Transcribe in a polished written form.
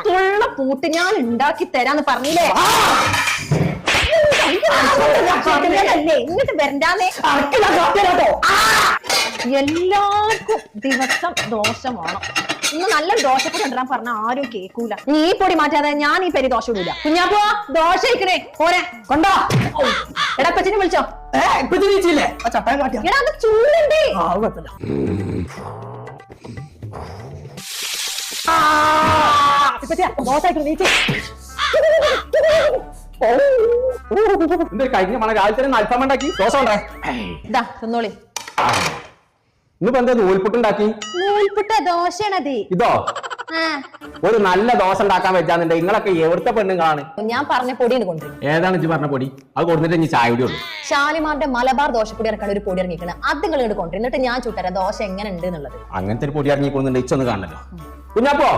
തുള്ള പൂട്ട് ഞാൻ ഉണ്ടാക്കി തരാന്ന് പറഞ്ഞില്ലേ? ഇങ്ങോട്ട് വരണ്ടാന്നേ. എല്ലാവർക്കും ദിവസം ദോശ വേണം. ഇന്ന് നല്ലൊരു ദോശപ്പൊടി കൊണ്ടുവരാൻ പറഞ്ഞ ആരും കേൾക്കൂല. നീ ഈ പൊടി മാറ്റാതെ ഞാൻ ഈ പെരി ദോശ ഇടൂല. കുഞ്ഞാപ്പോ ദോശ ഇരിക്കണേ പോരെ കൊണ്ടോ. എടാ പച്ചിനെ വിളിച്ചോ. എടാ അത് ചൂടുണ്ടേ. ദോശ കഴിഞ്ഞ മണ രാവിലെ അൽഫാം ഉണ്ടാക്കി ദോശ ഉണ്ടാ തിന്നോളി. ഇന്നിപ്പോ എന്താ നൂൽപുട്ടുണ്ടാക്കി? നൂൽപുട്ട ദോശയാണത്. ഇതോ ഒരു നല്ല ദോശ ഉണ്ടാക്കാൻ വെച്ചാന്നുണ്ടെ നിങ്ങളൊക്കെ എവിടുത്തെ പെണ്ണുങ്ങളാണ്? ഞാൻ പറഞ്ഞ പൊടിയാണ് കൊണ്ടുവരും. ഏതാണ് ഇജ്ജ് പറഞ്ഞ പൊടി? അത് കൊടുത്തിട്ട് ഇനി ചായ കൂടി ഉള്ളൂ. ഷാലിമാറിന്റെ മലബാർ ദോശപ്പൊടി ഇറക്കാൻ ഒരു പൊടി ഇറങ്ങിക്കണം. അത് നിങ്ങൾ ഇങ്ങോട്ട് കൊണ്ടുവരും. എന്നിട്ട് ഞാൻ ചുട്ടരാം ദോശ എങ്ങനെ ഉണ്ട് എന്നുള്ളത്. അങ്ങനത്തെ ഒരു പൊടി ഇറങ്ങിക്കൊണ്ടുണ്ട് ഇച്ചൊന്ന് കാണണല്ലോ കുഞ്ഞാപ്പോ.